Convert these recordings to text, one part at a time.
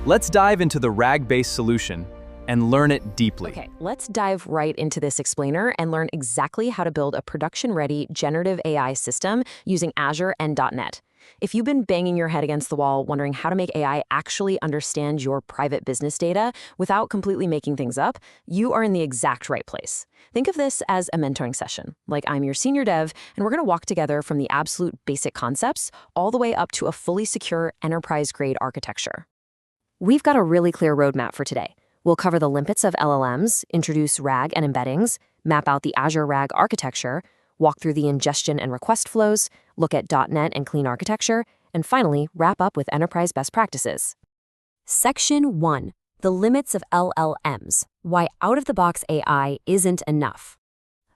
Let's dive into the RAG-based solution and learn it deeply. Okay, let's dive right into this explainer and learn exactly how to build a production-ready generative AI system using Azure and .NET. If you've been banging your head against the wall wondering how to make AI actually understand your private business data without completely making things up, you are in the exact right place. Think of this as a mentoring session. Like, I'm your senior dev, and we're going to walk together from the absolute basic concepts all the way up to a fully secure enterprise-grade architecture. We've got a really clear roadmap for today. We'll cover the limpets of LLMs, introduce RAG and embeddings, map out the Azure RAG architecture, walk through the ingestion and request flows, look at .NET and clean architecture, and finally, wrap up with enterprise best practices. Section 1. The limits of LLMs. Why out-of-the-box AI isn't enough.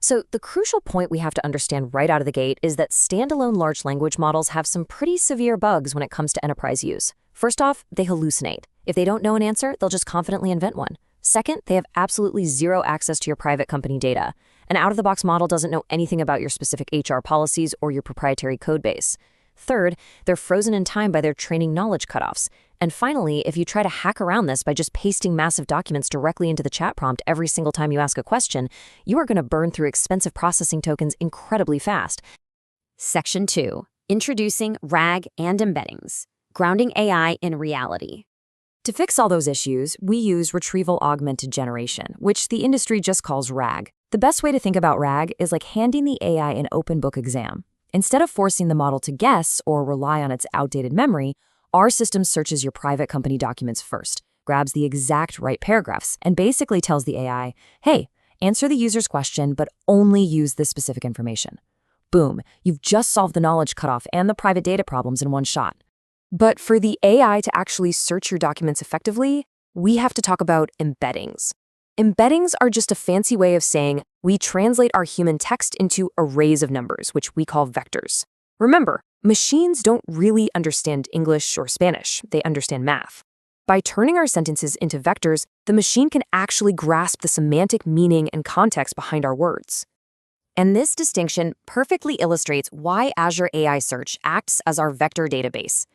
So the crucial point we have to understand right out of the gate is that standalone large language models have some pretty severe bugs when it comes to enterprise use. First off, they hallucinate. If they don't know an answer, they'll just confidently invent one. Second, they have absolutely zero access to your private company data. An out-of-the-box model doesn't know anything about your specific HR policies or your proprietary code base. Third, they're frozen in time by their training knowledge cutoffs. And finally, if you try to hack around this by just pasting massive documents directly into the chat prompt every single time you ask a question, you are going to burn through expensive processing tokens incredibly fast. Section 2. Introducing RAG and embeddings. Grounding AI in reality. To fix all those issues, we use retrieval augmented generation, which the industry just calls RAG. The best way to think about RAG is like handing the AI an open book exam. Instead of forcing the model to guess or rely on its outdated memory, our system searches your private company documents first, grabs the exact right paragraphs, and basically tells the AI, hey, answer the user's question, but only use this specific information. Boom, you've just solved the knowledge cutoff and the private data problems in one shot. But for the AI to actually search your documents effectively, we have to talk about embeddings. Embeddings are just a fancy way of saying we translate our human text into arrays of numbers, which we call vectors. Remember, machines don't really understand English or Spanish, they understand math. By turning our sentences into vectors, the machine can actually grasp the semantic meaning and context behind our words. And this distinction perfectly illustrates why Azure AI Search acts as our vector database.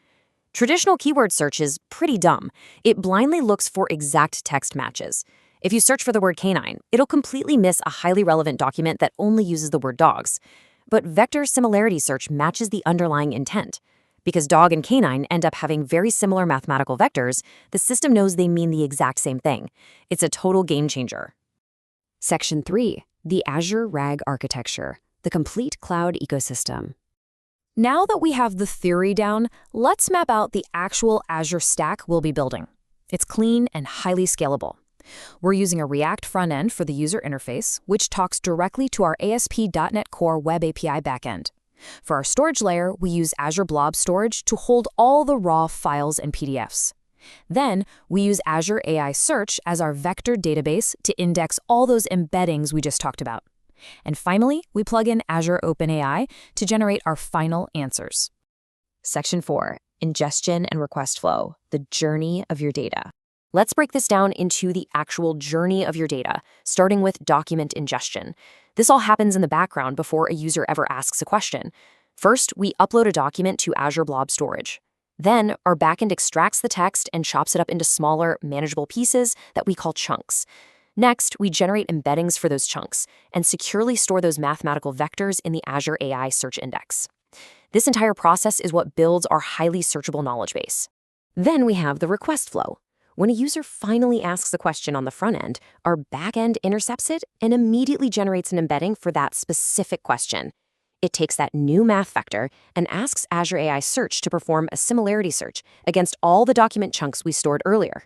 Traditional keyword search is pretty dumb. It blindly looks for exact text matches. If you search for the word canine, it'll completely miss a highly relevant document that only uses the word dogs. But vector similarity search matches the underlying intent. Because dog and canine end up having very similar mathematical vectors, the system knows they mean the exact same thing. It's a total game changer. Section 3. The Azure RAG architecture, the complete cloud ecosystem. Now that we have the theory down, let's map out the actual Azure stack we'll be building. It's clean and highly scalable. We're using a React front end for the user interface, which talks directly to our ASP.NET Core Web API backend. For our storage layer, we use Azure Blob Storage to hold all the raw files and PDFs. Then, we use Azure AI Search as our vector database to index all those embeddings we just talked about. And finally, we plug in Azure OpenAI to generate our final answers. Section 4. Ingestion and request flow, the journey of your data. Let's break this down into the actual journey of your data, starting with document ingestion. This all happens in the background before a user ever asks a question. First, we upload a document to Azure Blob Storage. Then, our backend extracts the text and chops it up into smaller, manageable pieces that we call chunks. Next, we generate embeddings for those chunks and securely store those mathematical vectors in the Azure AI Search Index. This entire process is what builds our highly searchable knowledge base. Then we have the request flow. When a user finally asks a question on the front end, our backend intercepts it and immediately generates an embedding for that specific question. It takes that new math vector and asks Azure AI Search to perform a similarity search against all the document chunks we stored earlier.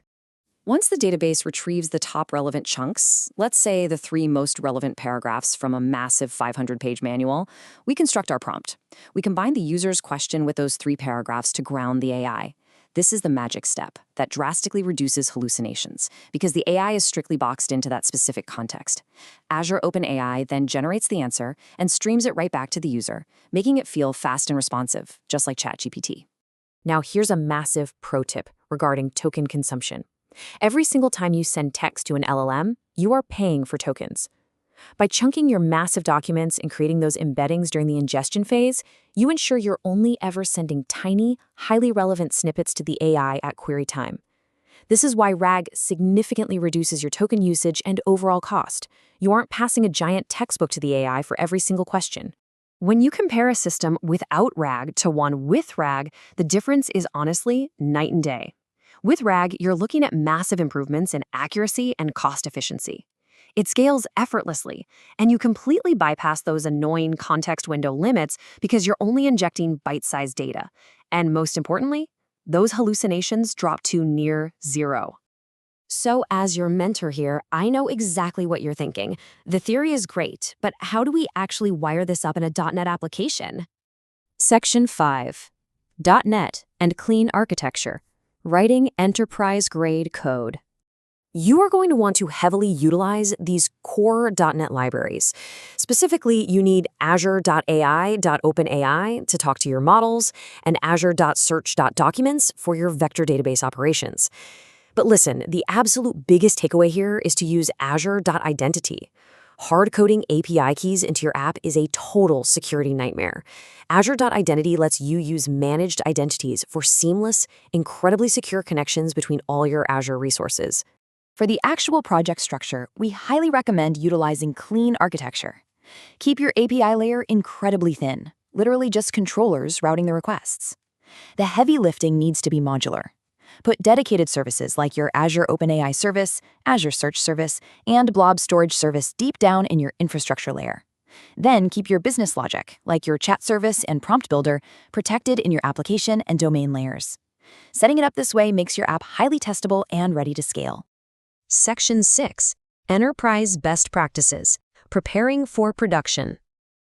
Once the database retrieves the top relevant chunks, let's say the 3 most relevant paragraphs from a massive 500-page manual, we construct our prompt. We combine the user's question with those 3 paragraphs to ground the AI. This is the magic step that drastically reduces hallucinations because the AI is strictly boxed into that specific context. Azure OpenAI then generates the answer and streams it right back to the user, making it feel fast and responsive, just like ChatGPT. Now here's a massive pro tip regarding token consumption. Every single time you send text to an LLM, you are paying for tokens. By chunking your massive documents and creating those embeddings during the ingestion phase, you ensure you're only ever sending tiny, highly relevant snippets to the AI at query time. This is why RAG significantly reduces your token usage and overall cost. You aren't passing a giant textbook to the AI for every single question. When you compare a system without RAG to one with RAG, the difference is honestly night and day. With RAG, you're looking at massive improvements in accuracy and cost efficiency. It scales effortlessly, and you completely bypass those annoying context window limits because you're only injecting bite-sized data. And most importantly, those hallucinations drop to near zero. So as your mentor here, I know exactly what you're thinking. The theory is great, but how do we actually wire this up in a .NET application? Section 5. .NET and Clean Architecture. Writing enterprise-grade code. You are going to want to heavily utilize these core .NET libraries. Specifically, you need Azure.ai.OpenAI to talk to your models and Azure.search.documents for your vector database operations. But listen, the absolute biggest takeaway here is to use Azure.identity. Hard-coding API keys into your app is a total security nightmare. Azure.identity lets you use managed identities for seamless, incredibly secure connections between all your Azure resources. For the actual project structure, we highly recommend utilizing clean architecture. Keep your API layer incredibly thin, literally just controllers routing the requests. The heavy lifting needs to be modular. Put dedicated services like your Azure OpenAI service, Azure Search service, and Blob Storage service deep down in your infrastructure layer. Then keep your business logic, like your chat service and prompt builder, protected in your application and domain layers. Setting it up this way makes your app highly testable and ready to scale. Section 6. Enterprise Best Practices. Preparing for production.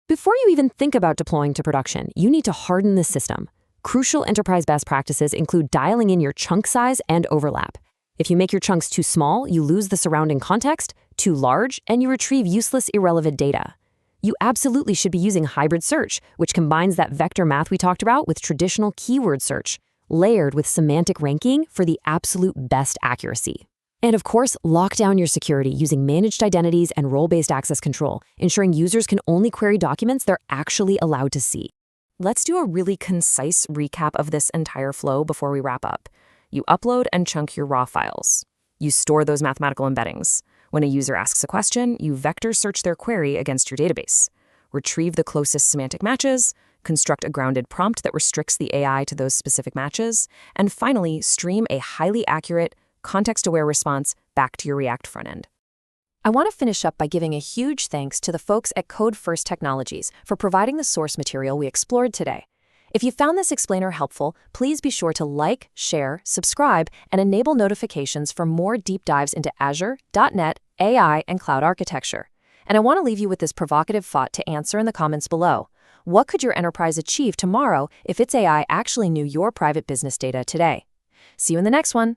Before you even think about deploying to production, you need to harden the system. Crucial enterprise best practices include dialing in your chunk size and overlap. If you make your chunks too small, you lose the surrounding context, too large, and you retrieve useless, irrelevant data. You absolutely should be using hybrid search, which combines that vector math we talked about with traditional keyword search, layered with semantic ranking for the absolute best accuracy. And of course, lock down your security using managed identities and role-based access control, ensuring users can only query documents they're actually allowed to see. Let's do a really concise recap of this entire flow before we wrap up. You upload and chunk your raw files. You store those mathematical embeddings. When a user asks a question, you vector search their query against your database. Retrieve the closest semantic matches, construct a grounded prompt that restricts the AI to those specific matches, and finally, stream a highly accurate, context-aware response back to your React frontend. I want to finish up by giving a huge thanks to the folks at Code First Technologies for providing the source material we explored today. If you found this explainer helpful, please be sure to like, share, subscribe, and enable notifications for more deep dives into Azure, .NET, AI, and cloud architecture. And I want to leave you with this provocative thought to answer in the comments below. What could your enterprise achieve tomorrow if its AI actually knew your private business data today? See you in the next one.